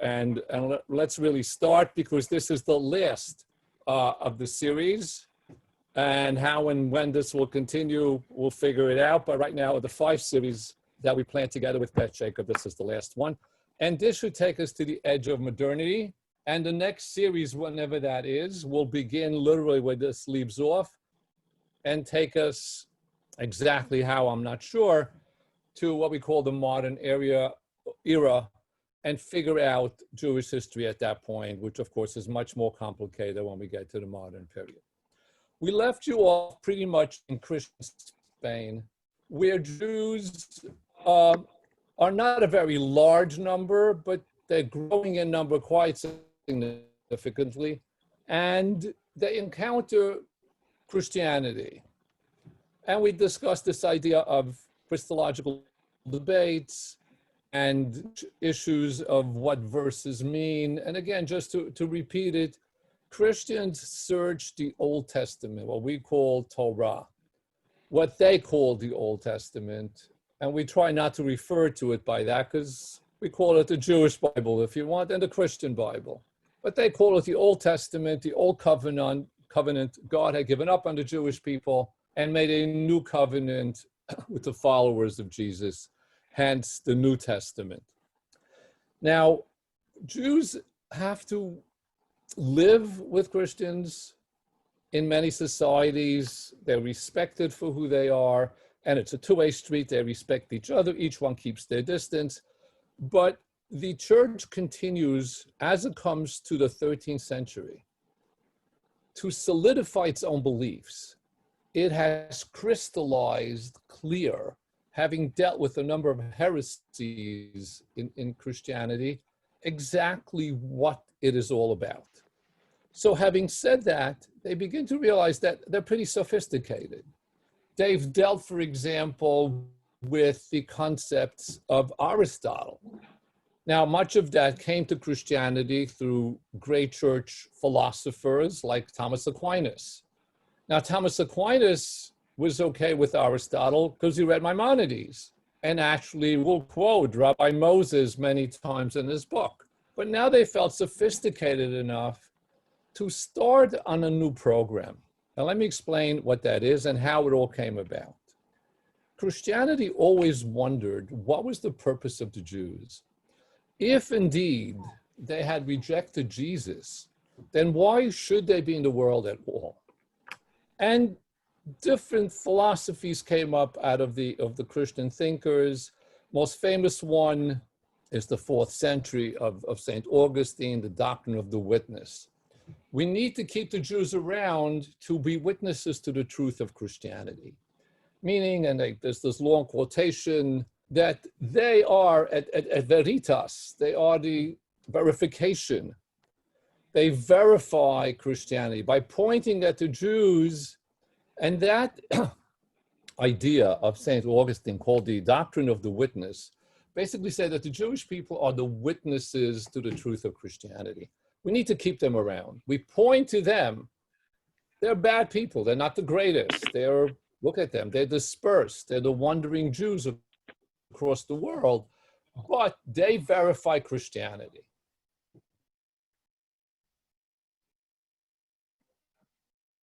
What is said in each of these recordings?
And let's really start, because this is the last of the series. And how and when this will continue, we'll figure it out. But right now, the 5 series that we planned together with Beth Jacob, this is the last one. And this should take us to the edge of modernity. And the next series, whenever that is, will begin literally where this leaves off and take us exactly how, I'm not sure, to what we call the modern era, and figure out Jewish history at that point, which of course is much more complicated when we get to the modern period. We left you off pretty much in Christian Spain, where Jews are not a very large number, but they're growing in number quite significantly, and they encounter Christianity. And we discussed this idea of Christological debates and issues of what verses mean. And again, just to repeat it, Christians search the Old Testament, what we call Torah, what they call the Old Testament. And we try not to refer to it by that, because we call it the Jewish Bible, if you want, and the Christian Bible. But they call it the Old Testament, the Old Covenant God had given up on the Jewish people and made a new covenant with the followers of Jesus, hence the New Testament. Now, Jews have to live with Christians in many societies. They're respected for who they are, and it's a two-way street. They respect each other. Each one keeps their distance. But the church continues, as it comes to the 13th century, to solidify its own beliefs. It has crystallized clear, having dealt with a number of heresies in Christianity, exactly what it is all about. So having said that, they begin to realize that they're pretty sophisticated. They've dealt, for example, with the concepts of Aristotle. Now, much of that came to Christianity through great church philosophers like Thomas Aquinas. Now, Thomas Aquinas was okay with Aristotle because he read Maimonides, and actually will quote Rabbi Moses many times in his book. But now they felt sophisticated enough to start on a new program. Now, let me explain what that is and how it all came about. Christianity always wondered, what was the purpose of the Jews? If indeed they had rejected Jesus, then why should they be in the world at all? And different philosophies came up out of the Christian thinkers. Most famous one is the 4th century of St. Augustine, the doctrine of the witness. We need to keep the Jews around to be witnesses to the truth of Christianity. Meaning, and there's this long quotation, that they are at veritas, they are the verification. They verify Christianity by pointing at the Jews. And that idea of St. Augustine, called the doctrine of the witness, basically said that the Jewish people are the witnesses to the truth of Christianity. We need to keep them around. We point to them. They're bad people. They're not the greatest. Look at them. They're dispersed. They're the wandering Jews across the world, but they verify Christianity.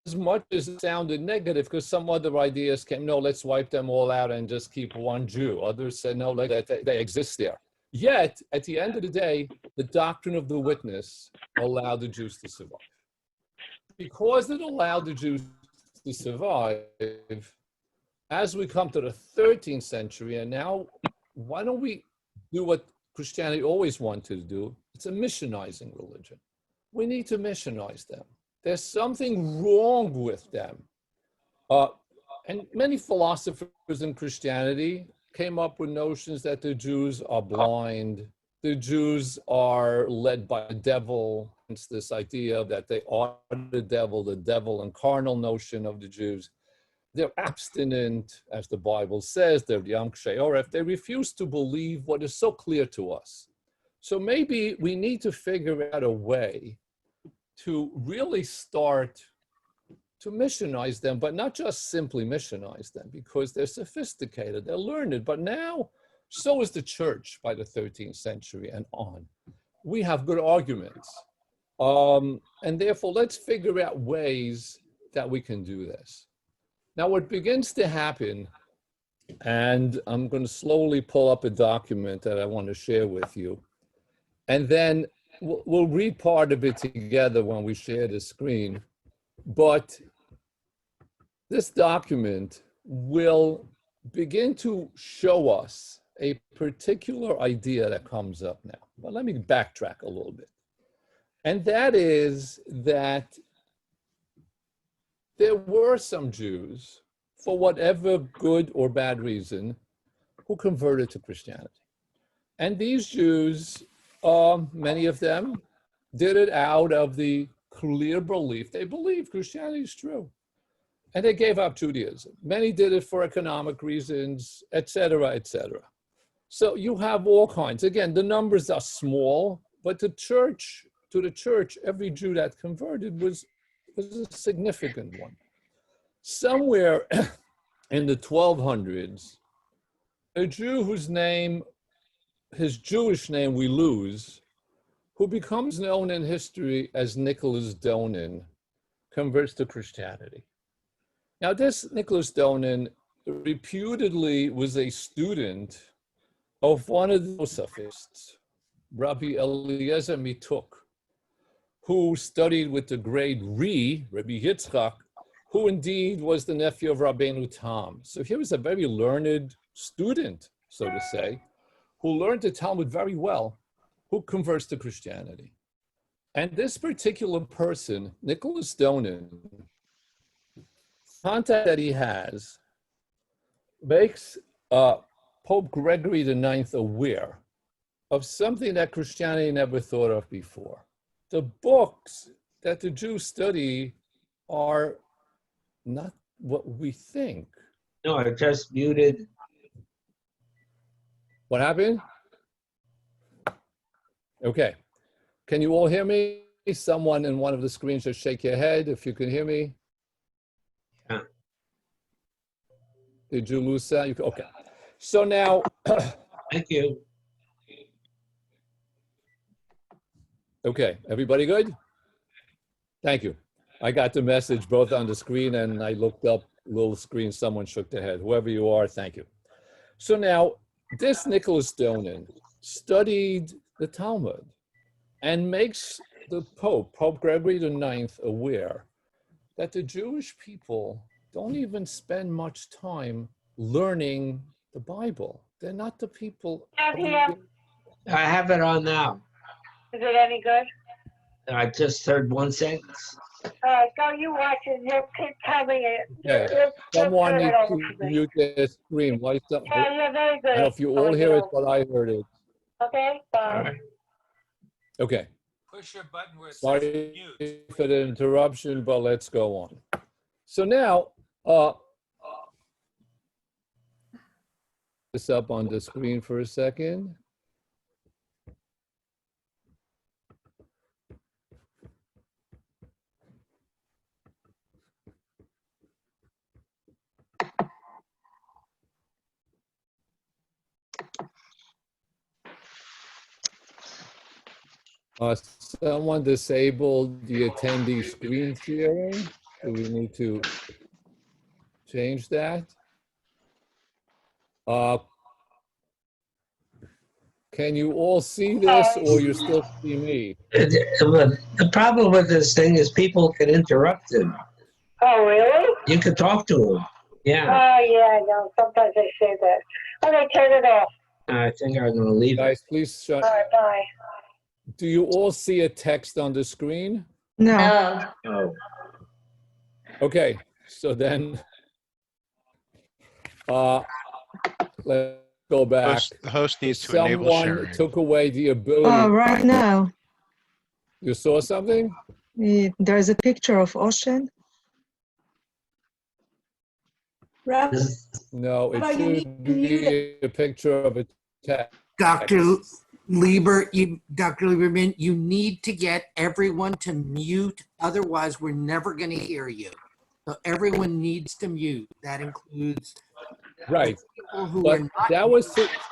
As much as it sounded negative, because some other ideas came, no, let's wipe them all out and just keep one Jew. Others said, no, they exist there. Yet, at the end of the day, the doctrine of the witness allowed the Jews to survive. Because it allowed the Jews to survive, as we come to the 13th century, and now, why don't we do what Christianity always wanted to do? It's a missionizing religion. We need to missionize them. There's something wrong with them. And many philosophers in Christianity came up with notions that the Jews are blind, the Jews are led by the devil. It's this idea that they are the devil and carnal notion of the Jews. They're abstinent, as the Bible says, they're Yom Kshei. They refuse to believe what is so clear to us. So maybe we need to figure out a way to really start to missionize them, but not just simply missionize them, because they're sophisticated, they're learned, but now so is the church by the 13th century and on. we have good arguments. And therefore, let's figure out ways that we can do this. Now, what begins to happen, and I'm going to slowly pull up a document that I want to share with you, and then we'll read part of it together when we share the screen. But this document will begin to show us a particular idea that comes up now. But let me backtrack a little bit. And that is that there were some Jews, for whatever good or bad reason, who converted to Christianity. And these Jews, many of them, did it out of the clear belief. They believed Christianity is true. And they gave up Judaism. Many did it for economic reasons, et cetera, et cetera. So you have all kinds. Again, the numbers are small, but to the church, every Jew that converted was a significant one. Somewhere in the 1200s, a Jew his Jewish name we lose, who becomes known in history as Nicholas Donin, converts to Christianity. Now, this Nicholas Donin reputedly was a student of one of the Sophists, Rabbi Eliezer Mituk, who studied with the great Rabbi Yitzchak, who indeed was the nephew of Rabbeinu Tam. So he was a very learned student, so to say, who learned the Talmud very well, who converts to Christianity. And this particular person, Nicholas Donin, contact that he has, makes Pope Gregory IX aware of something that Christianity never thought of before. The books that the Jews study are not what we think. No, I just muted. What happened? Okay. Can you all hear me? Someone in one of the screens just shake your head if you can hear me. Yeah. Did you lose that? Okay. So now. Thank you. Okay, everybody good? Thank you. I got the message both on the screen and I looked up little screen, someone shook their head. Whoever you are, thank you. So now, this Nicholas Donin studied the Talmud and makes the Pope Gregory IX, aware that the Jewish people don't even spend much time learning the Bible. They're not the people. I have it on now. Is it any good? I just heard one sentence. Go you watch it. You keep telling it. Okay. Someone needs to mute their screen. Why something? Yeah, you're very good. I don't know if you all hear it, but I heard it. Okay, bye. Right. Okay. Push your button where it says Sorry mute. for the interruption, but let's go on. So now, this up on the screen for a second. Someone disabled the attendee screen sharing. Do we need to change that? Can you all see this, or you still see me? The problem with this thing is people can interrupt it. Oh, really? You can talk to them. Yeah. Oh, yeah, I know. Sometimes they say that. Okay, turn it off. I think I'm going to leave it. Guys, please shut. All right, bye. Do you all see a text on the screen? No. Oh. Okay, so then let's go back. The host needs to enable Someone sharing. took away the ability. Oh, right now, You saw something? there's a picture of ocean. Rabbi, No, it Rabbi, you should need to mute be a picture of a text. Dr. Lieberman, you need to get everyone to mute. Otherwise, we're never going to hear you. So everyone needs to mute. That includes Right, people who but are not.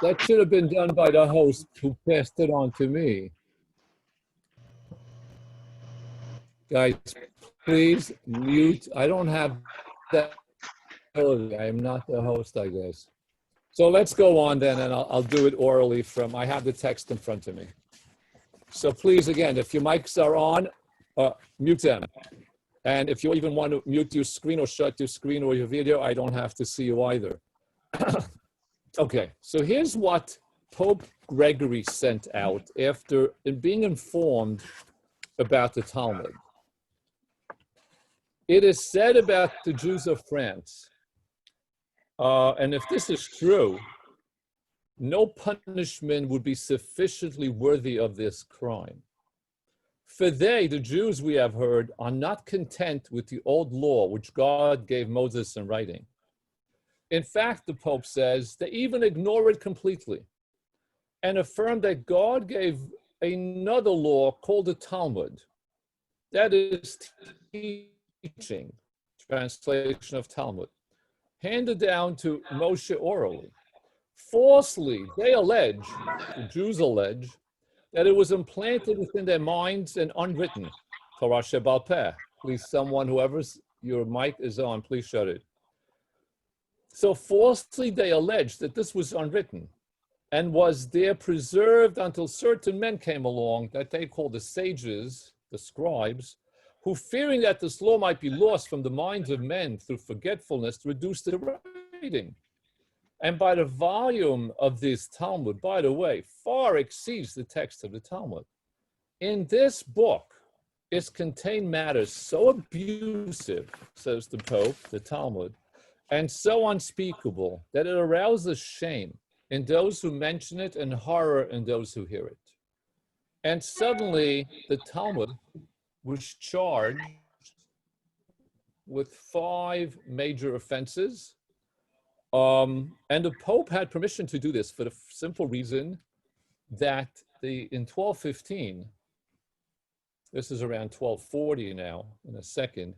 that should have been done by the host who passed it on to me. Guys, please mute. I don't have that ability. I am not the host, I guess. So let's go on then, and I'll do it orally I have the text in front of me. So please, again, if your mics are on, mute them. And if you even want to mute your screen or shut your screen or your video, I don't have to see you either. Okay, so here's what Pope Gregory sent out after being informed about the Talmud. It is said about the Jews of France, and if this is true, no punishment would be sufficiently worthy of this crime. For they, the Jews we have heard, are not content with the old law which God gave Moses in writing. In fact, the Pope says, they even ignore it completely and affirm that God gave another law called the Talmud. That is teaching, translation of Talmud, handed down to Moshe orally. Falsely, they allege, the Jews allege, that it was implanted within their minds and unwritten. Torah Shebal Peh. Please, someone, whoever's your mic is on, please shut it. So falsely, they allege that this was unwritten and was there preserved until certain men came along that they call the sages, the scribes, who, fearing that this law might be lost from the minds of men through forgetfulness, reduced it to writing. And by the volume of this Talmud, by the way, far exceeds the text of the Talmud. In this book is contained matters so abusive, says the Pope, the Talmud, and so unspeakable that it arouses shame in those who mention it and horror in those who hear it. And suddenly the Talmud was charged with 5 major offenses. And the Pope had permission to do this for the simple reason that in 1215, this is around 1240 now, in a second,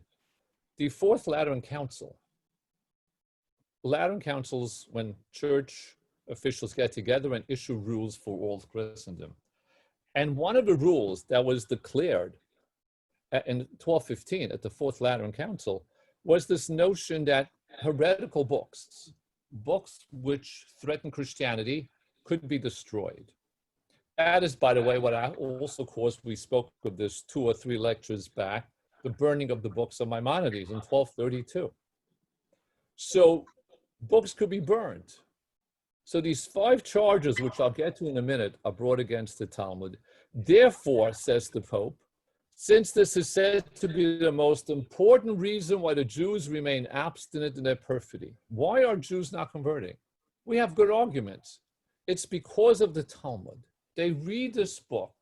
the Fourth Lateran Council. Lateran councils, when church officials get together and issue rules for all Christendom. And one of the rules that was declared in 1215 at the Fourth Lateran Council was this notion that heretical books which threaten Christianity, could be destroyed. That is, by the way, what also caused, we spoke of this 2 or 3 lectures back, the burning of the books of Maimonides in 1232. So books could be burned. So these 5 charges, which I'll get to in a minute, are brought against the Talmud. Therefore, says the Pope, since this is said to be the most important reason why the Jews remain abstinent in their perfidy. Why are Jews not converting? We have good arguments. It's because of the Talmud. They read this book.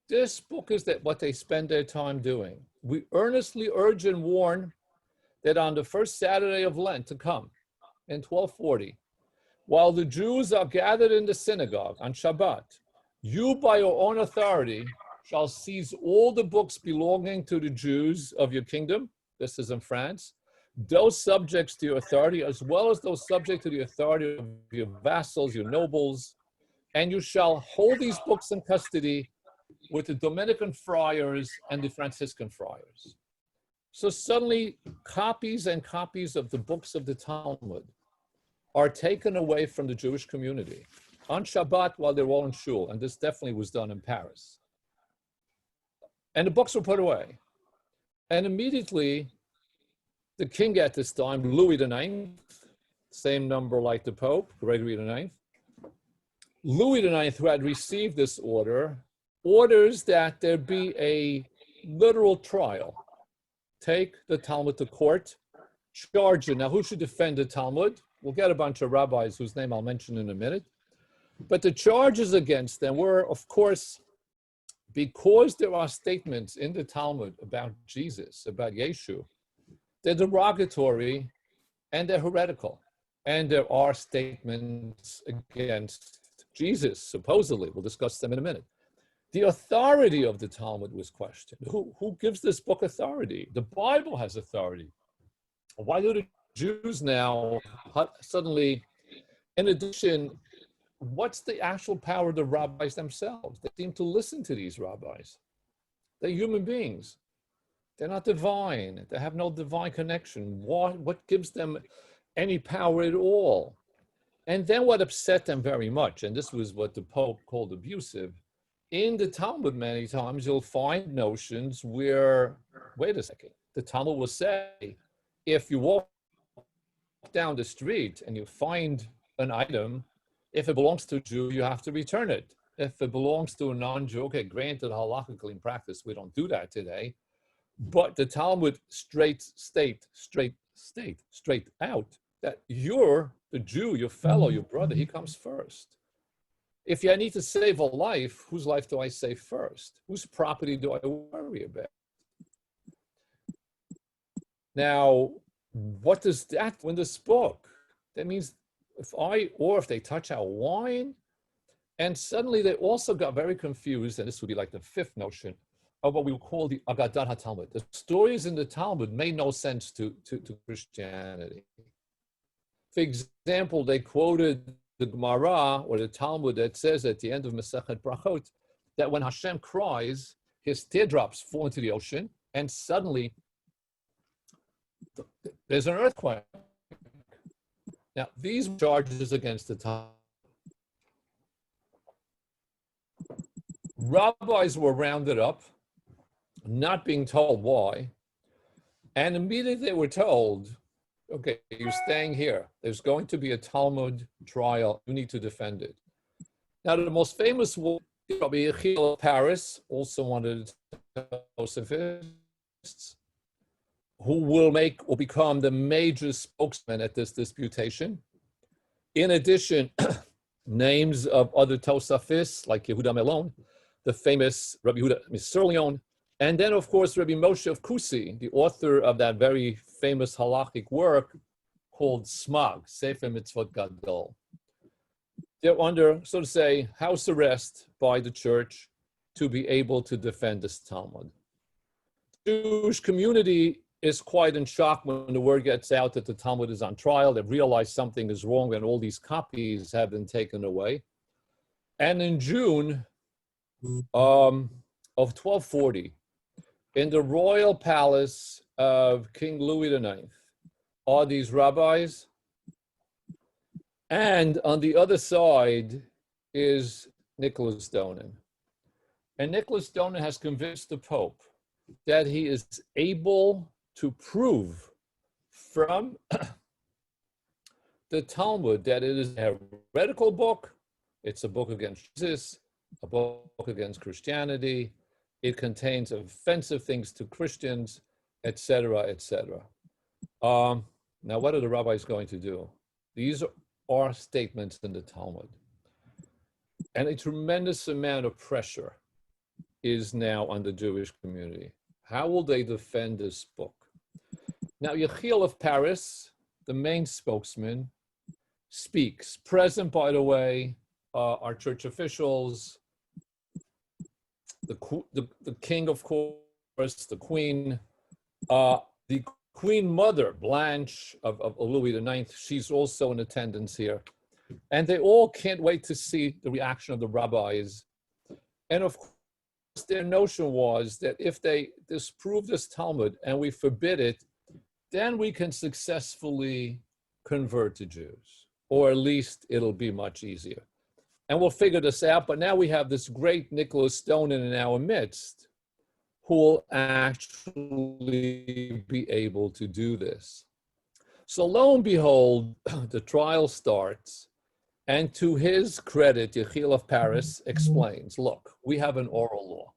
This book is what they spend their time doing. We earnestly urge and warn that on the first Saturday of Lent to come, in 1240, while the Jews are gathered in the synagogue on Shabbat, you by your own authority shall seize all the books belonging to the Jews of your kingdom, this is in France, those subjects to your authority, as well as those subject to the authority of your vassals, your nobles, and you shall hold these books in custody with the Dominican friars and the Franciscan friars. So suddenly, copies and copies of the books of the Talmud are taken away from the Jewish community on Shabbat while they're all in shul, and this definitely was done in Paris. And the books were put away. And immediately, the king at this time, Louis IX, same number like the Pope, Gregory IX, Louis IX, who had received this order, orders that there be a literal trial. Take the Talmud to court, charge it. Now, who should defend the Talmud? We'll get a bunch of rabbis whose name I'll mention in a minute. But the charges against them were, of course, because there are statements in the Talmud about Jesus, about Yeshu, they're derogatory and they're heretical. And there are statements against Jesus, supposedly. We'll discuss them in a minute. The authority of the Talmud was questioned. Who gives this book authority? The Bible has authority. Why do the Jews now suddenly, in addition, what's the actual power of the rabbis themselves? They seem to listen to these rabbis. They're human beings. They're not divine. They have no divine connection. What gives them any power at all? And then what upset them very much, and this was what the Pope called abusive, in the Talmud many times you'll find notions where, wait a second, the Talmud will say, if you walk down the street and you find an item, if it belongs to a Jew, you have to return it. If it belongs to a non-Jew, okay, granted, halakhically in practice, we don't do that today, but the Talmud straight out that you're the Jew, your fellow, your brother, he comes first. If I need to save a life, whose life do I save first? Whose property do I worry about? Now, what does that in this book? That means if they touch our wine, and suddenly they also got very confused, and this would be like the fifth notion of what we would call the Agadat HaTalmud. The stories in the Talmud made no sense to Christianity. For example, they quoted the Gemara or the Talmud that says at the end of Masechet Brachot that when Hashem cries, his teardrops fall into the ocean, and suddenly there's an earthquake. Now, these charges against the Talmud. Rabbis were rounded up, not being told why, and immediately they were told, okay, you're staying here. There's going to be a Talmud trial. You need to defend it. Now, the most famous one, Rabbi Yechiel of Paris, also one of the Josephist, who will become the major spokesman at this disputation. In addition, names of other Tosafists like Yehuda Melon, the famous Rabbi Yehuda Miserlion, and then, of course, Rabbi Moshe of Kusi, the author of that very famous halachic work called Smag, Sefer Mitzvot Gadol. They're under, so to say, house arrest by the church to be able to defend this Talmud. The Jewish community is quite in shock when the word gets out that the Talmud is on trial. They realize something is wrong and all these copies have been taken away. And in June of 1240, in the royal palace of King Louis IX are these rabbis, and on the other side is Nicholas Donin. And Nicholas Donin has convinced the Pope that he is able to prove from the Talmud that it is a heretical book, it's a book against Jesus, a book against Christianity, it contains offensive things to Christians, etc., etc. Now, what are the rabbis going to do? These are statements in the Talmud. And a tremendous amount of pressure is now on the Jewish community. How will they defend this book? Now, Yechiel of Paris, the main spokesman, speaks. Present, by the way, are church officials, the king, of course, the queen, the queen mother, Blanche of Louis IX, she's also in attendance here. And they all can't wait to see the reaction of the rabbis. And of course, their notion was that if they disprove this Talmud and we forbid it, then we can successfully convert the Jews, or at least it'll be much easier. And we'll figure this out, but now we have this great Nicholas Donin in our midst who will actually be able to do this. So lo and behold, the trial starts, and to his credit, Yechiel of Paris explains, look, we have an oral law.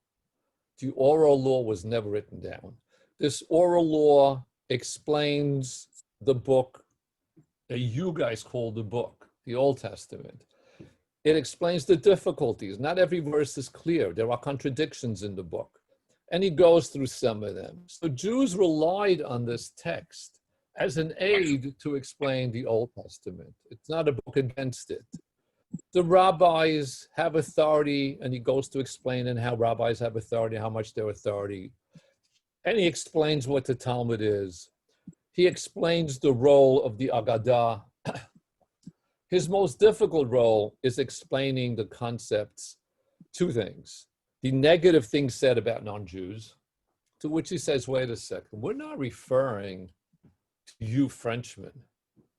The oral law was never written down. This oral law explains the book that you guys call the book, the Old Testament. It explains the difficulties. Not every verse is clear. There are contradictions in the book. And he goes through some of them. So Jews relied on this text as an aid to explain the Old Testament. It's not a book against it. The rabbis have authority, and he goes to explain how rabbis have authority, how much their authority. And he explains what the Talmud is. He explains the role of the Agadah. His most difficult role is explaining the concepts, two things. The negative things said about non-Jews, To which he says, wait a second, we're not referring to you Frenchmen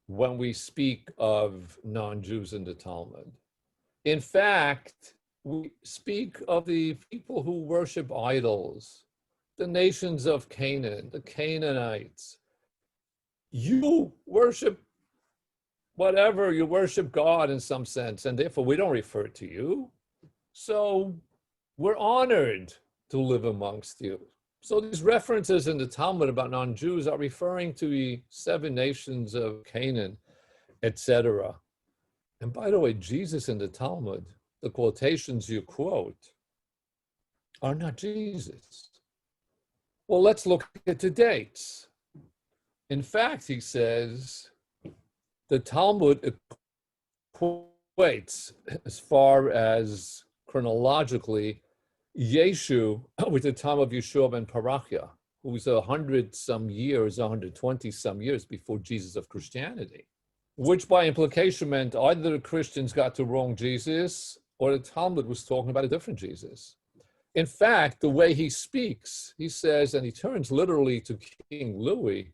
when we speak of non-Jews in the Talmud. In fact, we speak of the people who worship idols, the nations of Canaan, the Canaanites. You worship whatever, you worship God in some sense, and therefore we don't refer to you. So we're honored to live amongst you. So these references in the Talmud about non-Jews are referring to the 7 nations of Canaan, etc. And by the way, Jesus in the Talmud, the quotations you quote are not Jesus. Well, let's look at the dates. In fact, he says, the Talmud equates, as far as chronologically, Yeshu with the time of Yeshua ben Parachia, who was 100-some years, 120-some years before Jesus of Christianity, which by implication meant either the Christians got the wrong Jesus or the Talmud was talking about a different Jesus. In fact, the way he speaks, he says, and he turns literally to King Louis,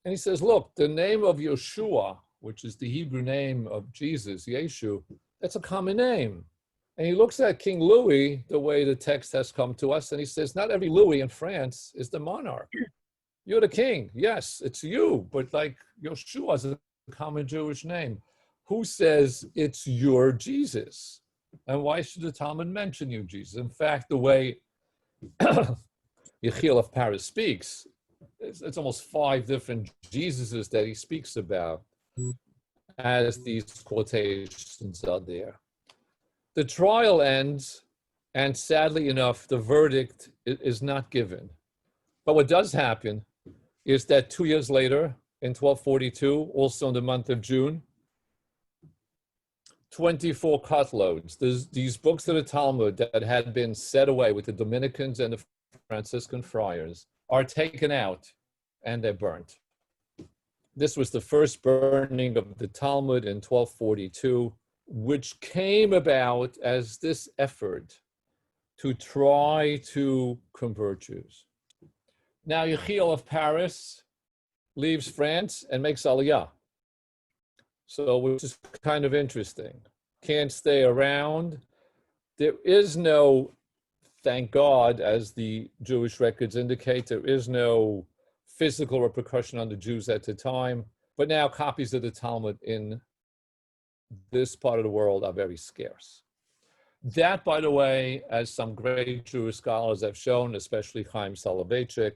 and he says, look, the name of Yeshua, which is the Hebrew name of Jesus, Yeshu, that's a common name. And he looks at King Louis, the way the text has come to us, and he says, not every Louis in France is the monarch. You're the king. Yes, it's you, but like Yeshua is a common Jewish name. Who says it's your Jesus? And why should the Talmud mention you, Jesus? In fact, the way Yechiel of Paris speaks, it's almost 5 different Jesuses that he speaks about as these quotations are there. The trial ends, and sadly enough, the verdict is not given. But what does happen is that 2 years later, in 1242, also in the month of June, 24 cartloads, these books of the Talmud that had been set away with the Dominicans and the Franciscan friars, are taken out and they're burnt. This was the first burning of the Talmud in 1242, which came about as this effort to try to convert Jews. Now, Yechiel of Paris leaves France and makes Aliyah. So, which is kind of interesting. Can't stay around. There is no, thank God, as the Jewish records indicate, there is no physical repercussion on the Jews at the time. But now copies of the Talmud in this part of the world are very scarce. That, by the way, as some great Jewish scholars have shown, especially Chaim Soloveitchik,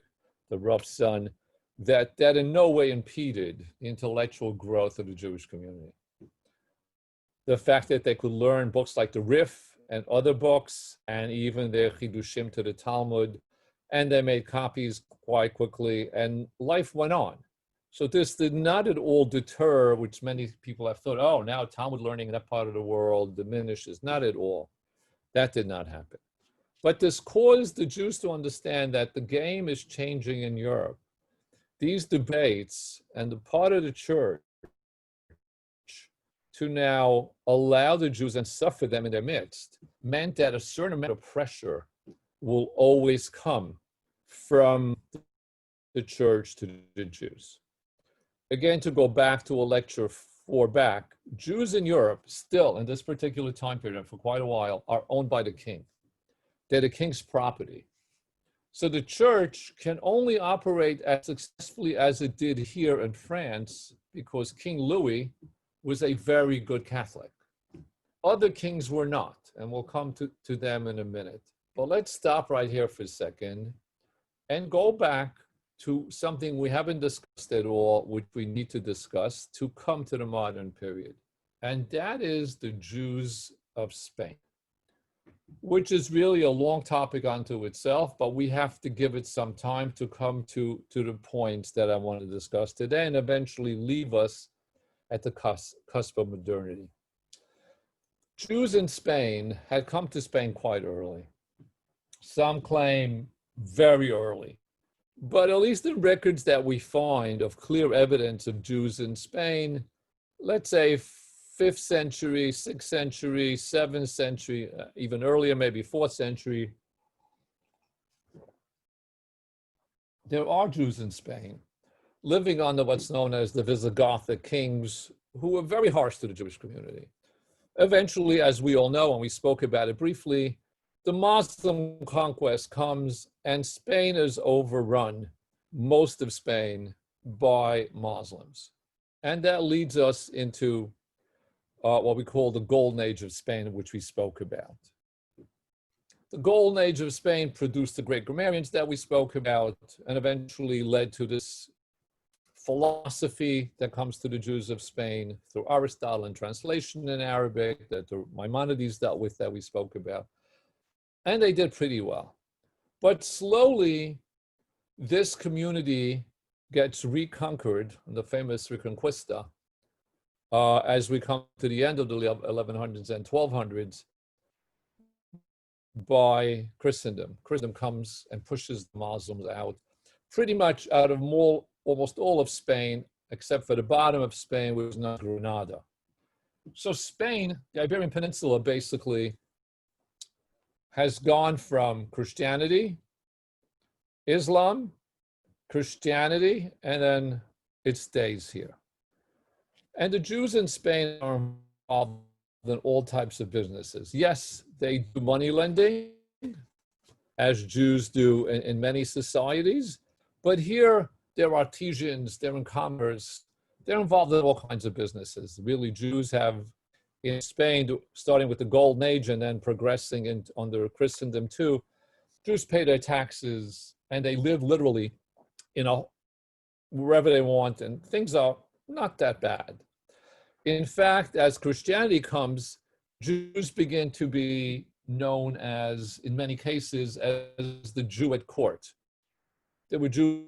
the Rav's son, that in no way impeded the intellectual growth of the Jewish community. The fact that they could learn books like the Rif and other books, and even their Chidushim to the Talmud, and they made copies quite quickly, and life went on. So this did not at all deter, which many people have thought, oh, now Talmud learning in that part of the world diminishes. Not at all. That did not happen. But this caused the Jews to understand that the game is changing in Europe. These debates and the part of the church to now allow the Jews and suffer them in their midst meant that a certain amount of pressure will always come from the church to the Jews. Again, to go back to a lecture 4 back, Jews in Europe still in this particular time period and for quite a while are owned by the king. They're the king's property. So the church can only operate as successfully as it did here in France because King Louis was a very good Catholic. Other kings were not, and we'll come to them in a minute. But let's stop right here for a second and go back to something we haven't discussed at all, which we need to discuss to come to the modern period. And that is the Jews of Spain, which is really a long topic unto itself, but we have to give it some time to come to the points that I want to discuss today and eventually leave us at the cusp of modernity. Jews in Spain had come to Spain quite early. Some claim very early. But at least the records that we find of clear evidence of Jews in Spain, let's say 5th century, 6th century, 7th century, even earlier, maybe 4th century, there are Jews in Spain living under what's known as the Visigothic kings, who were very harsh to the Jewish community. Eventually, as we all know, and we spoke about it briefly, the Muslim conquest comes and Spain is overrun, most of Spain, by Muslims. And that leads us into what we call the Golden Age of Spain, which we spoke about. The Golden Age of Spain produced the great grammarians that we spoke about and eventually led to this philosophy that comes to the Jews of Spain through Aristotle and translation in Arabic that the Maimonides dealt with that we spoke about. And they did pretty well. But slowly, this community gets reconquered, the famous Reconquista, as we come to the end of the 1100s and 1200s, by Christendom. Christendom comes and pushes the Muslims out, pretty much out of almost all of Spain, except for the bottom of Spain, which was not Granada. So Spain, the Iberian Peninsula, basically has gone from Christianity, Islam, Christianity, and then it stays here. And the Jews in Spain are involved in all types of businesses. Yes, they do money lending, as Jews do in many societies, but here they're artisans, they're in commerce, they're involved in all kinds of businesses. Really, Jews have, in Spain, starting with the Golden Age and then progressing under Christendom too, Jews pay their taxes and they live literally, wherever they want, and things are not that bad. In fact, as Christianity comes, Jews begin to be known as, in many cases, as the Jew at court. There were Jews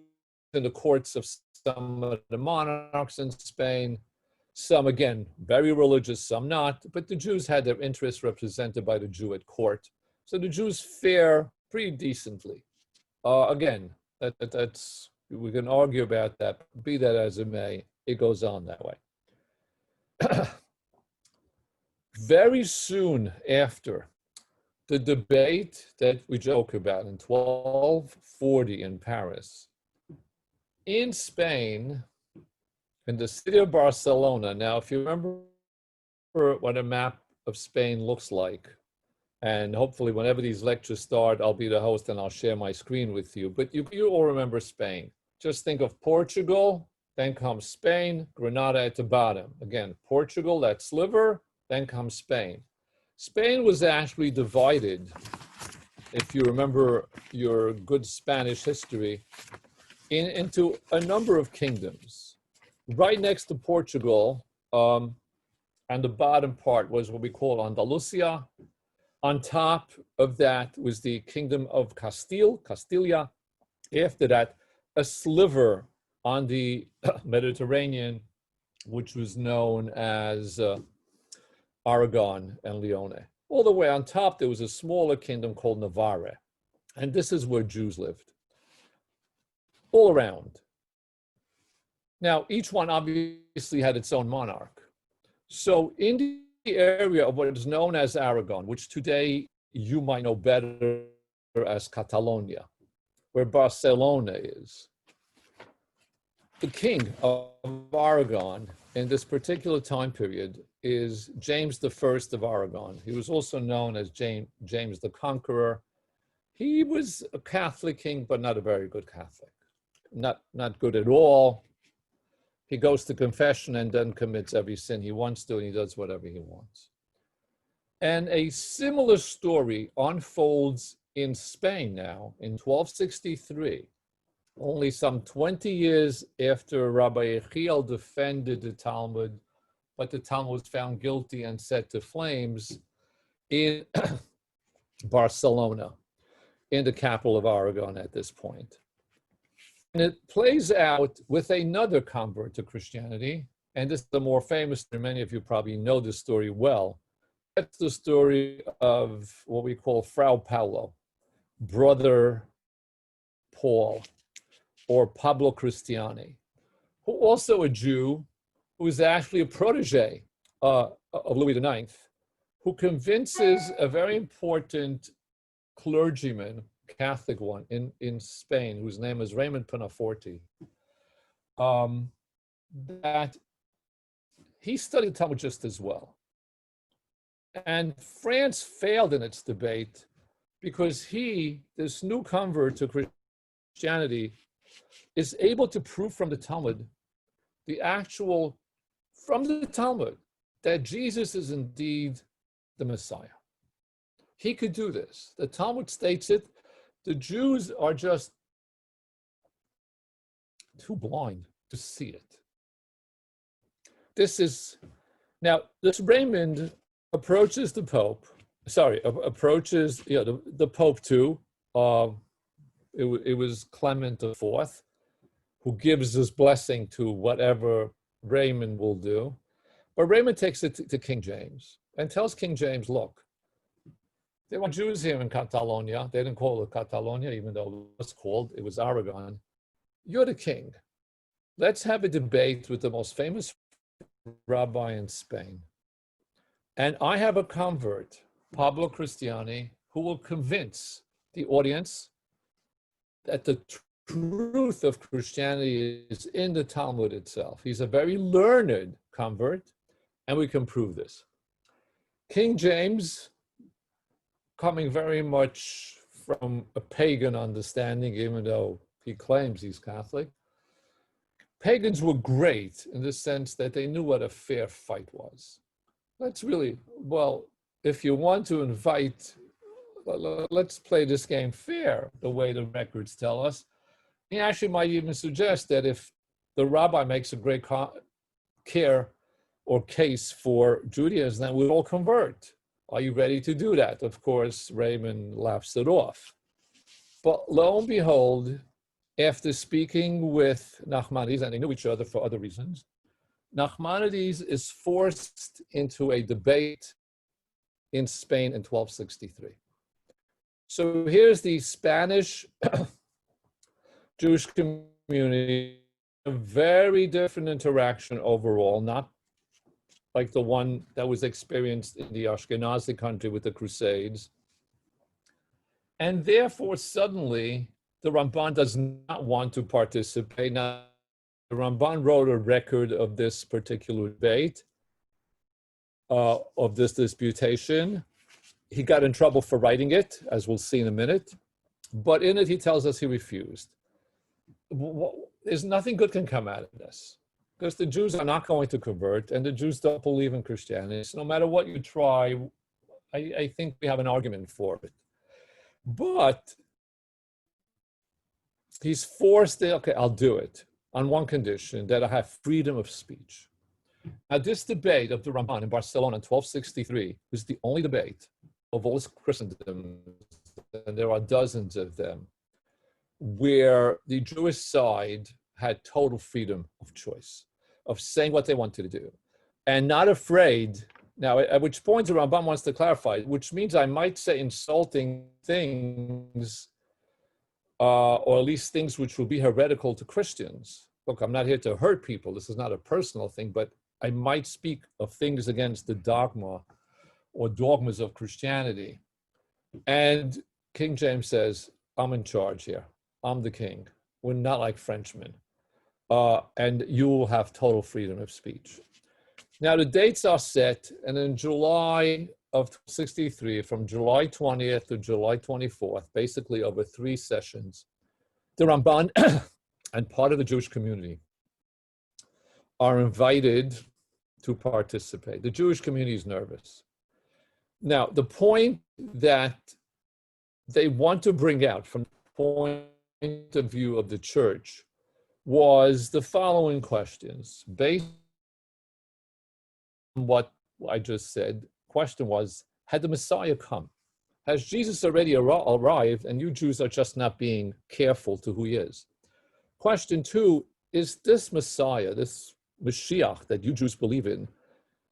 in the courts of some of the monarchs in Spain, some, again, very religious, some not, but the Jews had their interests represented by the Jew at court. So the Jews fare pretty decently. Again, that's, we can argue about that, be that as it may, it goes on that way. Very soon after the debate that we joke about in 1240 in Paris, in Spain, in the city of Barcelona. Now, if you remember what a map of Spain looks like, and hopefully whenever these lectures start, I'll be the host and I'll share my screen with you, but you all remember Spain. Just think of Portugal, then comes Spain, Granada at the bottom. Again, Portugal, that sliver, then comes Spain. Spain was actually divided, if you remember your good Spanish history, into a number of kingdoms. Right next to Portugal, and the bottom part was what we call Andalusia. On top of that was the kingdom of Castilla. After that, a sliver on the Mediterranean, which was known as Aragon and Leone. All the way on top, there was a smaller kingdom called Navarre. And this is where Jews lived, all around. Now, each one obviously had its own monarch. So in the area of what is known as Aragon, which today you might know better as Catalonia, where Barcelona is, the king of Aragon in this particular time period is James I of Aragon. He was also known as James the Conqueror. He was a Catholic king, but not a very good Catholic. Not good at all. He goes to confession and then commits every sin he wants to, and he does whatever he wants. And a similar story unfolds in Spain now in 1263, only some 20 years after Rabbi Yechiel defended the Talmud, but the Talmud was found guilty and set to flames in Barcelona, in the capital of Aragon at this point. And it plays out with another convert to Christianity, and this is the more famous, and many of you probably know this story well. That's the story of what we call Frau Paulo, Brother Paul, or Pablo Cristiani, who also a Jew, who was actually a protege of Louis IX, who convinces a very important clergyman Catholic one in Spain, whose name is Raymond Pinaforti, that he studied Talmud just as well. And France failed in its debate because this new convert to Christianity, is able to prove from the Talmud, from the Talmud, that Jesus is indeed the Messiah. He could do this. The Talmud states it. The Jews are just too blind to see it. This Raymond approaches the Pope, the Pope too. It was Clement IV, who gives his blessing to whatever Raymond will do. But Raymond takes it to King James and tells King James, look, there were Jews here in Catalonia. They didn't call it Catalonia, even though it was Aragon. You're the king. Let's have a debate with the most famous rabbi in Spain. And I have a convert, Pablo Cristiani, who will convince the audience that the truth of Christianity is in the Talmud itself. He's a very learned convert, and we can prove this. King James, coming very much from a pagan understanding, even though he claims he's Catholic, pagans were great in the sense that they knew what a fair fight was. If you want to invite, let's play this game fair, the way the records tell us. He actually might even suggest that if the rabbi makes a great case for Judaism, then we'll all convert. Are you ready to do that? Of course, Raymond laughs it off. But lo and behold, after speaking with Nachmanides, and they knew each other for other reasons, Nachmanides is forced into a debate in Spain in 1263. So here's the Spanish Jewish community, a very different interaction overall, not like the one that was experienced in the Ashkenazi country with the Crusades. And therefore, suddenly, the Ramban does not want to participate. Now, the Ramban wrote a record of this particular debate, of this disputation. He got in trouble for writing it, as we'll see in a minute. But in it, he tells us he refused. There's nothing good can come out of this, because the Jews are not going to convert, and the Jews don't believe in Christianity. So no matter what you try, I think we have an argument for it. But he's forced to, okay, I'll do it on one condition, that I have freedom of speech. Now, this debate of the Ramban in Barcelona in 1263 was the only debate of all Christendom, and there are dozens of them, where the Jewish side had total freedom of choice, of saying what they wanted to do, and not afraid. Now, at which point the Ramban wants to clarify, which means I might say insulting things, or at least things which will be heretical to Christians. Look, I'm not here to hurt people. This is not a personal thing, but I might speak of things against the dogma or dogmas of Christianity. And King James says, I'm in charge here. I'm the king. We're not like Frenchmen. And you will have total freedom of speech. Now, the dates are set, and in July of 63, from July 20th to July 24th, basically over 3 sessions, the Ramban and part of the Jewish community are invited to participate. The Jewish community is nervous. Now, the point that they want to bring out from the point of view of the church was the following questions. Based on what I just said, question was, had the Messiah come? Has Jesus already arrived and you Jews are just not being careful to who he is? Question 2, is this Messiah, this Mashiach that you Jews believe in,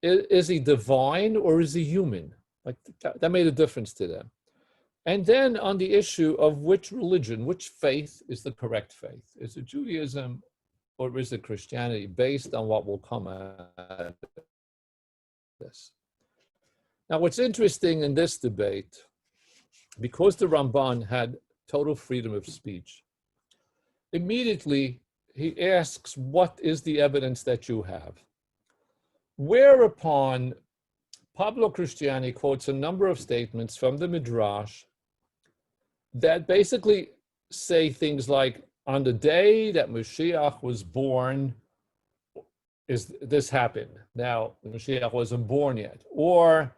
is he divine or is he human? Like that made a difference to them. And then on the issue of which religion, which faith is the correct faith? Is it Judaism or is it Christianity, based on what will come out of this? Now, what's interesting in this debate, because the Ramban had total freedom of speech. Immediately, he asks, what is the evidence that you have? Whereupon Pablo Cristiani quotes a number of statements from the Midrash that basically say things like, on the day that Mashiach was born, this happened. Now, Mashiach wasn't born yet. Or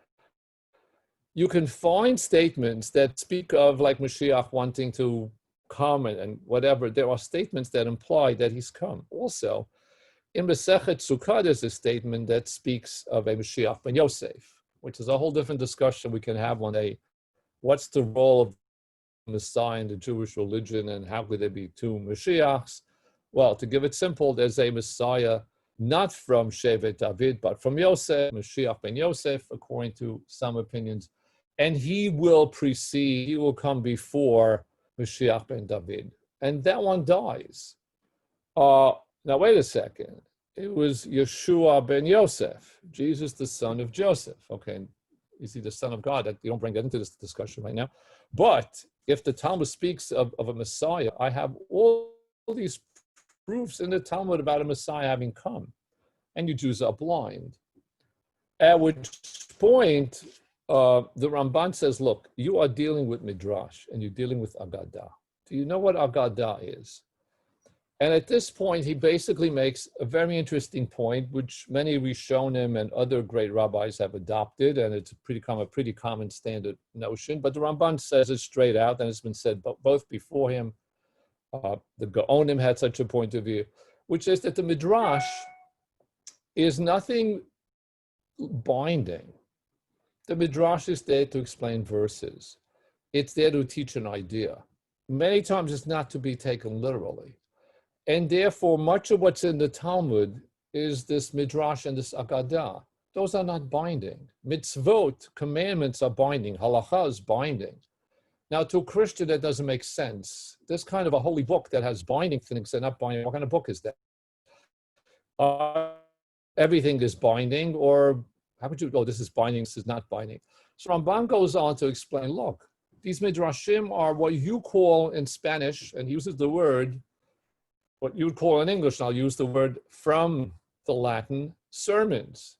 you can find statements that speak of like Mashiach wanting to come and whatever. There are statements that imply that he's come. Also, in Masechet Sukkah, there's a statement that speaks of a Mashiach ben Yosef, which is a whole different discussion we can have one day. What's the role of Messiah in the Jewish religion, and how could there be two Mashiachs? Well, to give it simple, there's a Messiah not from Shevet David, but from Yosef, Mashiach ben Yosef, according to some opinions, and he will come before Mashiach ben David, and that one dies. Now wait a second. It was Yeshua ben Yosef, Jesus the son of Joseph. Okay, is he the son of God? You don't bring that into this discussion right now. But if the Talmud speaks of a Messiah, I have all these proofs in the Talmud about a Messiah having come, and you Jews are blind. At which point, the Ramban says, look, you are dealing with Midrash, and you're dealing with Agadah. Do you know what Agadah is? And at this point, he basically makes a very interesting point, which many Rishonim and other great rabbis have adopted, and it's a pretty common standard notion. But the Ramban says it straight out, and it's been said both before him. The Gaonim had such a point of view, which is that the Midrash is nothing binding. The Midrash is there to explain verses. It's there to teach an idea. Many times it's not to be taken literally. And therefore, much of what's in the Talmud is this Midrash and this Agadah. Those are not binding. Mitzvot, commandments, are binding. Halacha is binding. Now, to a Christian, that doesn't make sense. There's kind of a holy book that has binding things and not binding. What kind of book is that? Everything is binding, or how would you go, this is binding, this is not binding. So Ramban goes on to explain, look, these Midrashim are what you call in Spanish, and he uses the word, what you would call in English, and I'll use the word from the Latin, sermons.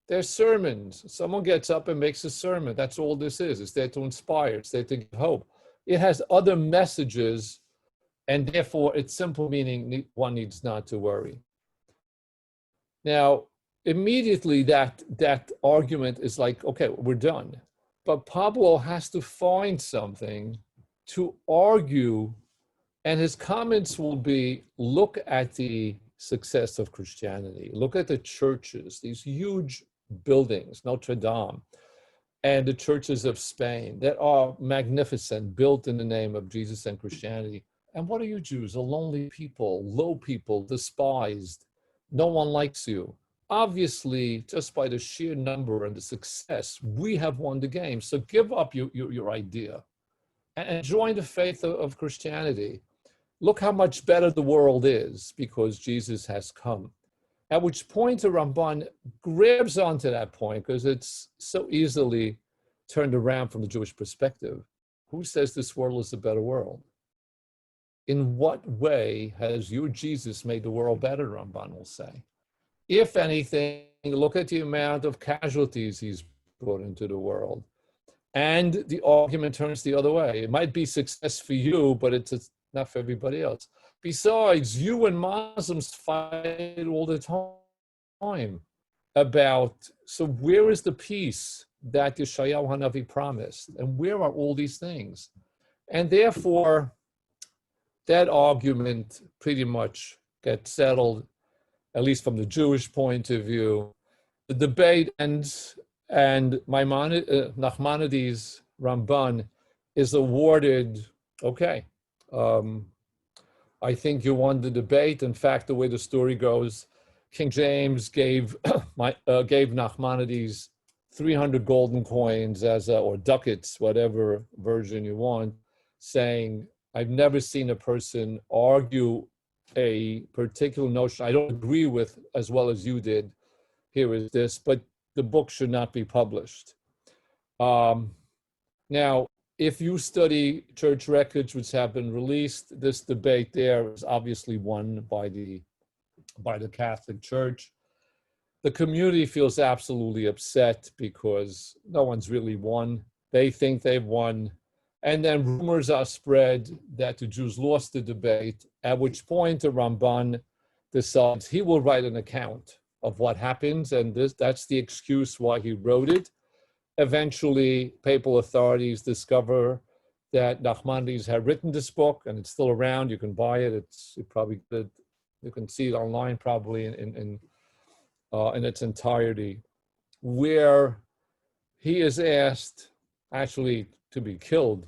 They're sermons. Someone gets up and makes a sermon. That's all this is. It's there to inspire. It's there to give hope. It has other messages, and therefore its simple meaning, one needs not to worry. Now, immediately that argument is like, okay, we're done. But Pablo has to find something to argue, and his comments will be, look at the success of Christianity. Look at the churches, these huge buildings, Notre Dame, and the churches of Spain that are magnificent, built in the name of Jesus and Christianity. And what are you Jews? A lonely people, low people, despised. No one likes you. Obviously, just by the sheer number and the success, we have won the game. So give up your idea and join the faith of Christianity. Look how much better the world is because Jesus has come. At which point the Ramban grabs onto that point because it's so easily turned around from the Jewish perspective. Who says this world is a better world? In what way has your Jesus made the world better, Ramban will say? If anything, look at the amount of casualties he's brought into the world. And the argument turns the other way. It might be success for you, but it's not for everybody else. Besides, you and Muslims fight all the time about, so where is the peace that Yeshayahu Hanavi promised? And where are all these things? And therefore, that argument pretty much gets settled, at least from the Jewish point of view. The debate ends, and Nachmanides Ramban is awarded, okay, I think you won the debate. In fact, the way the story goes, King James gave Nachmanides 300 golden coins or ducats, whatever version you want, saying, I've never seen a person argue a particular notion I don't agree with as well as you did. Here is this, but the book should not be published. Now, if you study church records which have been released, this debate there is obviously won by the Catholic Church. The community feels absolutely upset because no one's really won. They think they've won. And then rumors are spread that the Jews lost the debate, at which point the Ramban decides he will write an account of what happens, and that's the excuse why he wrote it. Eventually, papal authorities discover that Nachmanides had written this book, and it's still around. You can buy it. You can see it online probably in its entirety, where he is asked actually to be killed.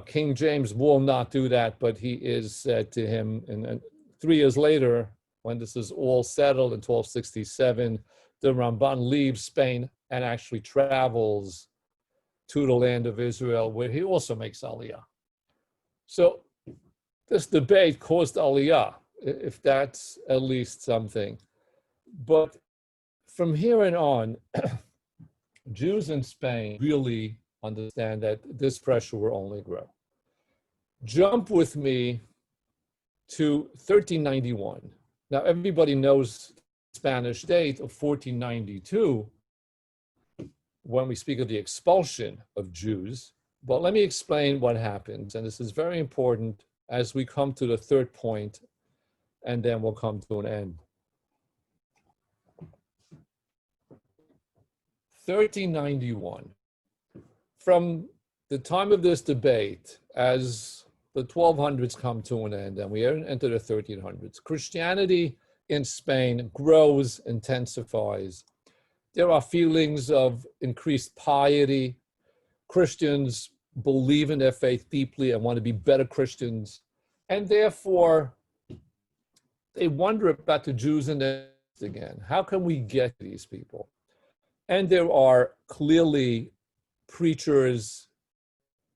King James will not do that, but he is said to him, and 3 years later, when this is all settled in 1267, the Ramban leaves Spain and actually travels to the land of Israel, where he also makes Aliyah. So this debate caused Aliyah, if that's at least something. But from here on, Jews in Spain really understand that this pressure will only grow. Jump with me to 1391. Now, everybody knows the Spanish date of 1492 when we speak of the expulsion of Jews. But let me explain what happens, and this is very important as we come to the third point, and then we'll come to an end. 1391. From the time of this debate, as the 1200s come to an end and we enter the 1300s, Christianity in Spain grows, intensifies. There are feelings of increased piety. Christians believe in their faith deeply and want to be better Christians. And therefore, they wonder about the Jews in their midst again. How can we get these people? And there are clearly preachers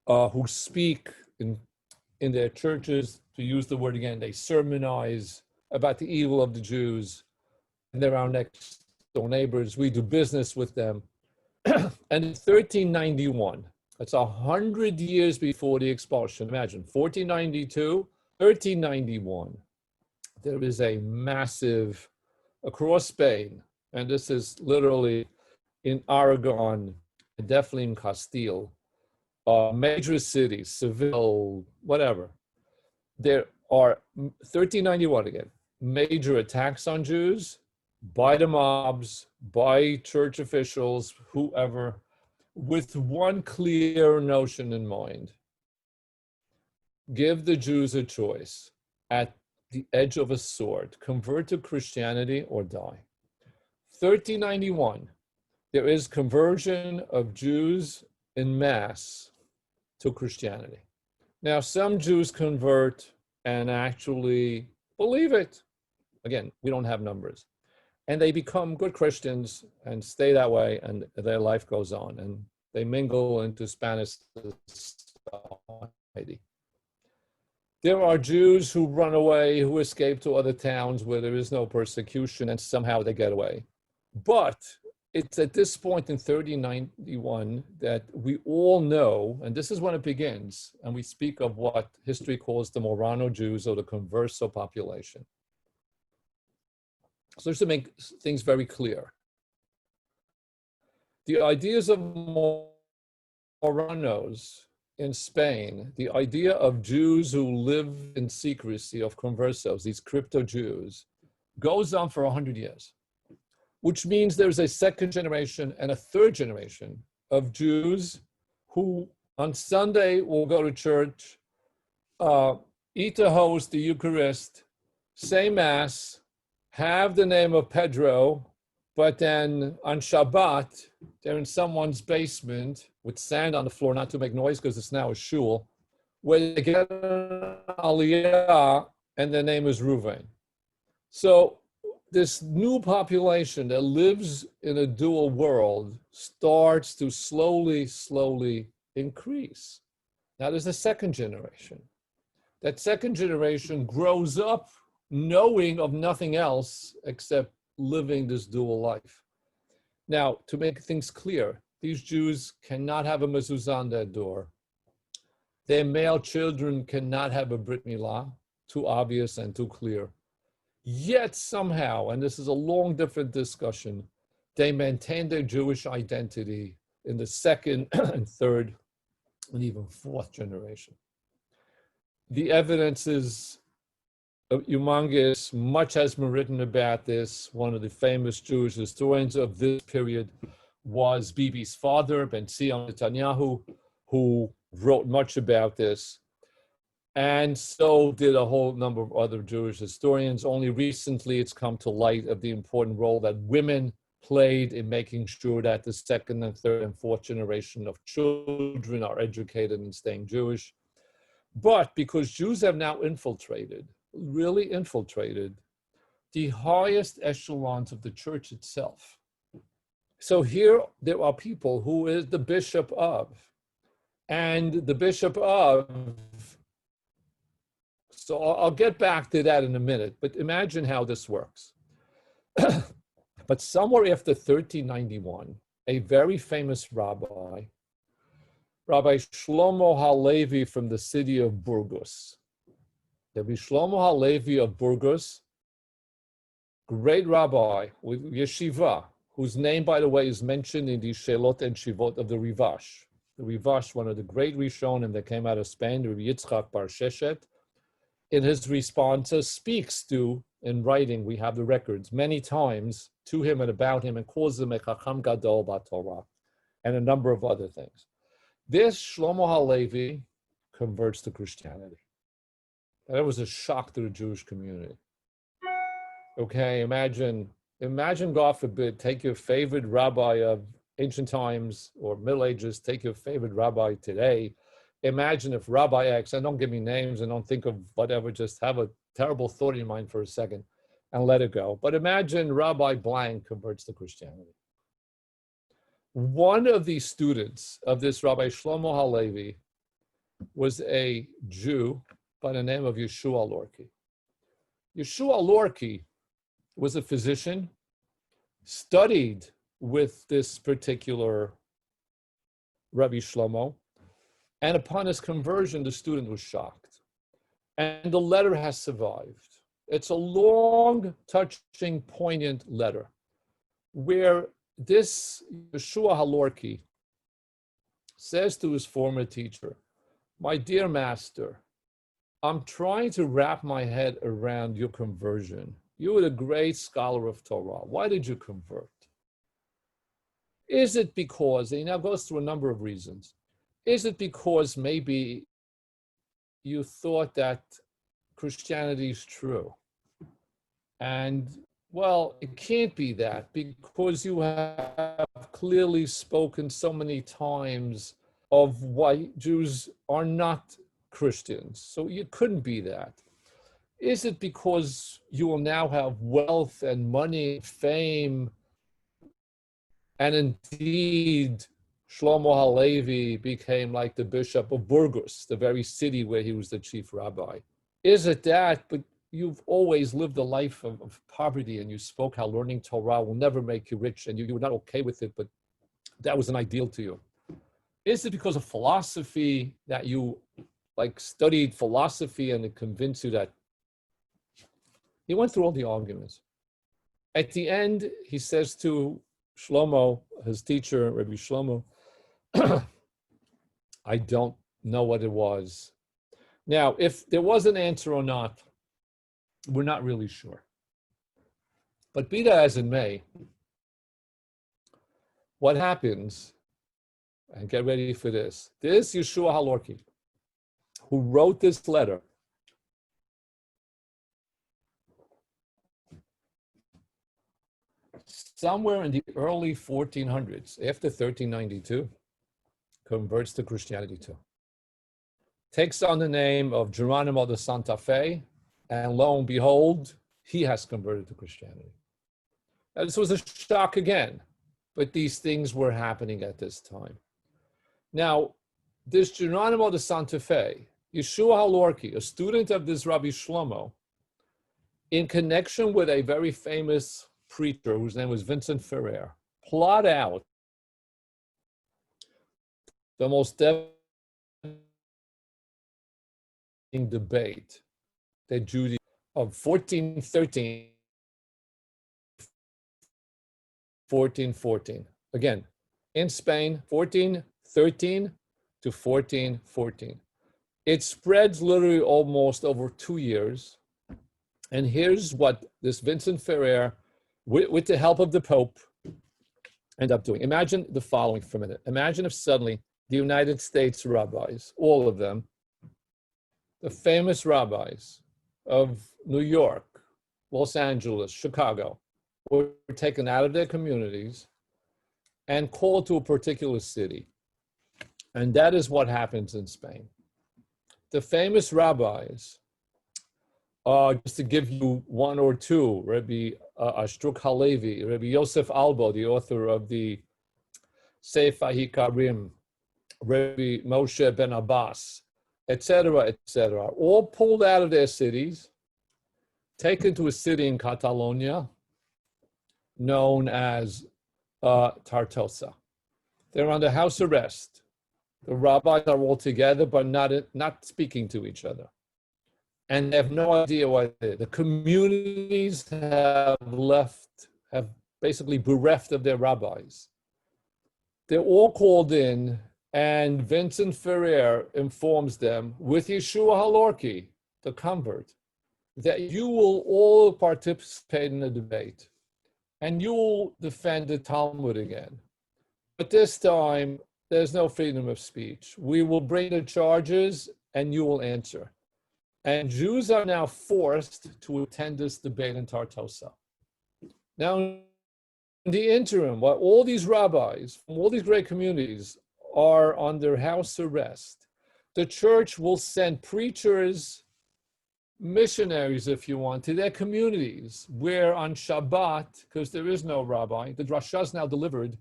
who speak in their churches, to use the word again, they sermonize about the evil of the Jews, and they're our next door neighbors. We do business with them. And in 1391, that's 100 years before the expulsion. Imagine, 1492, 1391, there is a massive, across Spain, and this is literally in Aragon, definitely in Castile, major cities, Seville, whatever. There are, 1391 again, major attacks on Jews by the mobs, by church officials, whoever, with one clear notion in mind. Give the Jews a choice at the edge of a sword, convert to Christianity or die. 1391, there is conversion of Jews en masse to Christianity. Now, some Jews convert and actually believe it. Again, we don't have numbers. And they become good Christians and stay that way, and their life goes on, and they mingle into Spanish society. There are Jews who run away, who escape to other towns where there is no persecution, and somehow they get away. But it's at this point in 1391 that we all know, and this is when it begins, and we speak of what history calls the Morano Jews, or the converso population. So just to make things very clear, the ideas of Moranos in Spain, the idea of Jews who live in secrecy, of conversos, these crypto Jews, goes on for 100 years, which means there's a second generation and a third generation of Jews who on Sunday will go to church, eat the host, the Eucharist, say Mass, have the name of Pedro, but then on Shabbat, they're in someone's basement with sand on the floor, not to make noise because it's now a shul, where they get an aliyah and their name is Reuven. So this new population that lives in a dual world starts to slowly increase. Now there's a second generation. That second generation grows up knowing of nothing else except living this dual life. Now, to make things clear, these Jews cannot have a mezuzah on their door. Their male children cannot have a Brit Milah, too obvious and too clear. Yet somehow, and this is a long, different discussion, they maintain their Jewish identity in the second and third and even fourth generation. The evidence is humongous. Much has been written about this. One of the famous Jewish historians of this period was Bibi's father, Ben Zion Netanyahu, who wrote much about this. And so did a whole number of other Jewish historians. Only recently it's come to light of the important role that women played in making sure that the second and third and fourth generation of children are educated and staying Jewish. But because Jews have now infiltrated, really infiltrated, the highest echelons of the church itself. So here there are people who is the bishop of, and the bishop of, so I'll get back to that in a minute, but imagine how this works. But somewhere after 1391, a very famous rabbi, Rabbi Shlomo Halevi from the city of Burgos. Rabbi Shlomo Halevi of Burgos, great rabbi with yeshiva, whose name, by the way, is mentioned in the Shelot and Shivot of the Rivash. The Rivash, one of the great Rishonim that came out of Spain, Rabbi Yitzchak Bar Sheshet, in his responses, speaks to, in writing, we have the records, many times to him and about him, and calls him a Chacham Gadol BaTorah, and a number of other things. This Shlomo Halevi converts to Christianity. That was a shock to the Jewish community. Okay, imagine, God forbid, take your favorite rabbi of ancient times or Middle Ages, take your favorite rabbi today. Imagine if Rabbi X, and don't give me names and don't think of whatever, just have a terrible thought in your mind for a second and let it go. But imagine Rabbi blank converts to Christianity. One of the students of this Rabbi Shlomo Halevi was a Jew by the name of Yeshua Lorki. Yeshua Lorki was a physician, studied with this particular Rabbi Shlomo, and upon his conversion, the student was shocked. And the letter has survived. It's a long, touching, poignant letter where this Yeshua Halorki says to his former teacher, "My dear master, I'm trying to wrap my head around your conversion. You were a great scholar of Torah. Why did you convert? Is it because," and he now goes through a number of reasons, is it because maybe you thought that Christianity is true? And well, it can't be that, because you have clearly spoken so many times of why Jews are not Christians. So it couldn't be that. Is it because you will now have wealth and money, fame, and indeed Shlomo Halevi became like the bishop of Burgos, the very city where he was the chief rabbi? Is it that, but you've always lived a life of poverty, and you spoke how learning Torah will never make you rich, and you were not okay with it, but that was an ideal to you? Is it because of philosophy that you studied philosophy and it convinced you that? He went through all the arguments. At the end, he says to Shlomo, his teacher, Rabbi Shlomo, I don't know what it was. Now, if there was an answer or not, we're not really sure. But be that as it may, what happens, and get ready for this, this Yeshua Halorki, who wrote this letter, somewhere in the early 1400s, after 1392, converts to Christianity too. Takes on the name of Geronimo de Santa Fe, and lo and behold, he has converted to Christianity. Now, this was a shock again, but these things were happening at this time. Now, this Geronimo de Santa Fe, Yeshua Halorki, a student of this Rabbi Shlomo, in connection with a very famous preacher whose name was Vincent Ferrer, plot out the most debate that Judaism of 1413, 1414. Again, in Spain, 1413 to 1414. It spreads literally almost over 2 years. And here's what this Vincent Ferrer, with the help of the Pope, end up doing. Imagine the following for a minute. Imagine if suddenly the United States rabbis, all of them, the famous rabbis of New York, Los Angeles, Chicago, were taken out of their communities and called to a particular city. And that is what happens in Spain. The famous rabbis, just to give you one or two, Rabbi Ashtruk Halevi, Rabbi Yosef Albo, the author of the Sefer Hikarim, Rabbi Moshe ben Abbas, etc., all pulled out of their cities, taken to a city in Catalonia known as Tortosa. They're under house arrest. The rabbis are all together, but not speaking to each other. And they have no idea what they did. The communities have basically bereft of their rabbis. They're all called in, and Vincent Ferrer informs them with Yeshua Halorki, the convert, that you will all participate in the debate and you will defend the Talmud again. But this time, there's no freedom of speech. We will bring the charges and you will answer. And Jews are now forced to attend this debate in Tortosa. Now, in the interim, while all these rabbis from all these great communities are under house arrest, the church will send preachers, missionaries, if you want, to their communities, where on Shabbat, because there is no rabbi, the drasha is now delivered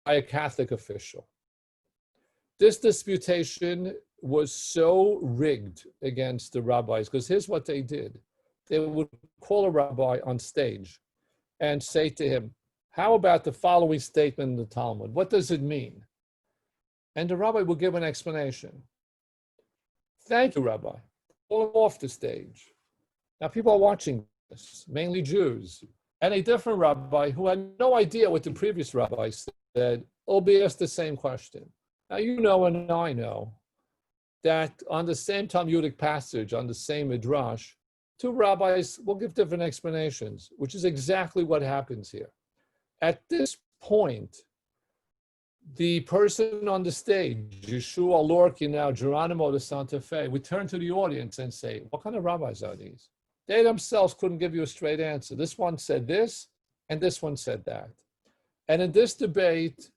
by a Catholic official. This disputation was so rigged against the rabbis, because here's what they did. They would call a rabbi on stage and say to him, how about the following statement in the Talmud? What does it mean? And the rabbi would give an explanation. Thank you, Rabbi. Pull him off the stage. Now people are watching this, mainly Jews. And a different rabbi who had no idea what the previous rabbi said, will be asked the same question. Now you know and I know that on the same Talmudic passage, on the same midrash, two rabbis will give different explanations, which is exactly what happens here. At this point, the person on the stage, Yeshua Lorki, now Geronimo de Santa Fe, would turn to the audience and say, what kind of rabbis are these? They themselves couldn't give you a straight answer. This one said this, and this one said that. And in this debate,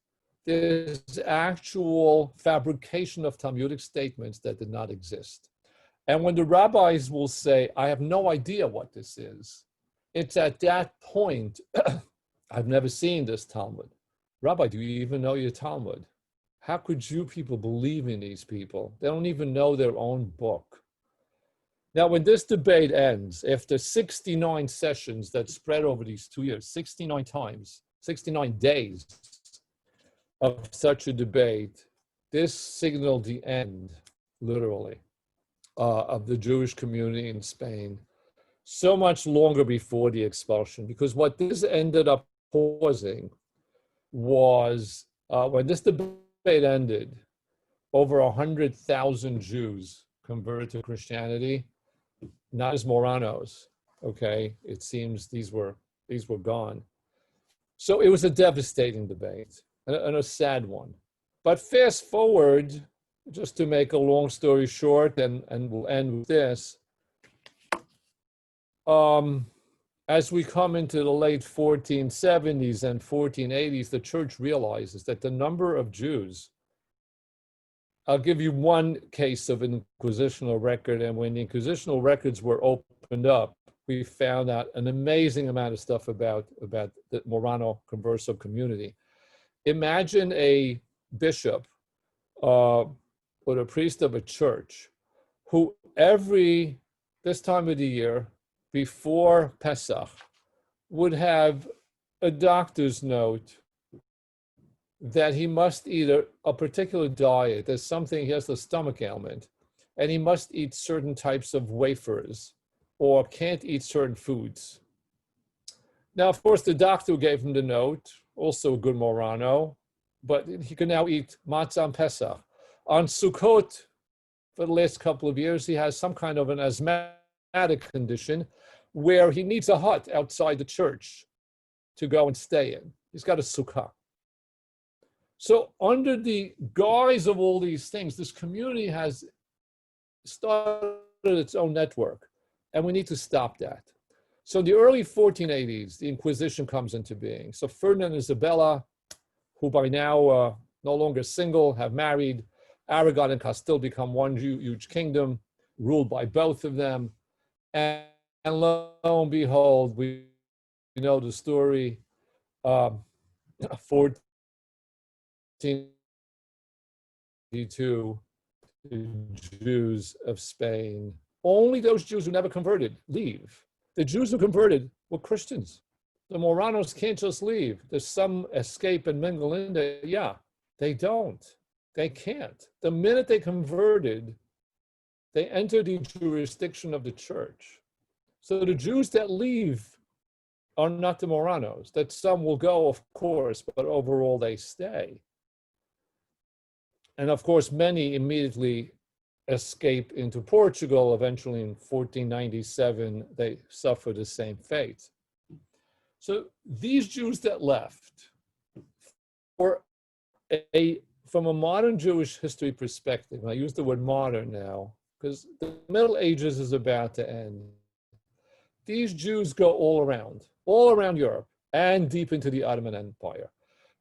there's actual fabrication of Talmudic statements that did not exist. And when the rabbis will say, I have no idea what this is, it's at that point, I've never seen this Talmud. Rabbi, do you even know your Talmud? How could you people believe in these people? They don't even know their own book. Now, when this debate ends, after 69 sessions that spread over these 2 years, 69 times, 69 days of such a debate, this signaled the end, literally, of the Jewish community in Spain, so much longer before the expulsion, because what this ended up causing was, when this debate ended, over 100,000 Jews converted to Christianity, not as Moranos, okay? It seems these were gone. So it was a devastating debate and a sad one. But fast forward, just to make a long story short, and we'll end with this, as we come into the late 1470s and 1480s, the church realizes that the number of Jews, I'll give you one case of an inquisitional record, and when the inquisitional records were opened up, we found out an amazing amount of stuff about the Morano converso community. Imagine a bishop or a priest of a church who this time of the year, before Pesach, would have a doctor's note that he must eat a particular diet. There's something, he has a stomach ailment, and he must eat certain types of wafers or can't eat certain foods. Now, of course, the doctor who gave him the note, also a good Morano, but he can now eat matzah on Pesach. On Sukkot, for the last couple of years, he has some kind of an asthmatic condition where he needs a hut outside the church to go and stay in. He's got a sukkah. So under the guise of all these things, this community has started its own network, and we need to stop that. So in the early 1480s, the Inquisition comes into being. So Ferdinand and Isabella, who by now no longer single, have married. Aragon and Castile become one huge kingdom, ruled by both of them. And lo and behold, we know the story. 1482, the Jews of Spain, only those Jews who never converted leave. The Jews who converted were Christians. The Moranos can't just leave. There's some escape and mingle in there. Yeah, they don't. They can't. The minute they converted, they enter the jurisdiction of the church. So the Jews that leave are not the Moranos. That some will go, of course, but overall they stay. And of course, many immediately escape into Portugal. Eventually in 1497, they suffer the same fate. So these Jews that left, from a modern Jewish history perspective, and I use the word modern now, because the Middle Ages is about to end. These Jews go all around Europe and deep into the Ottoman Empire.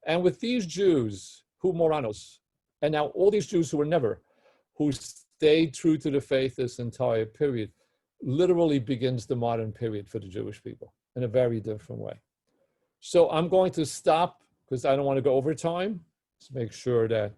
And with these Jews, who Moranos, and now all these Jews who stayed true to the faith this entire period, literally begins the modern period for the Jewish people in a very different way. So I'm going to stop because I don't want to go over time. Let's make sure that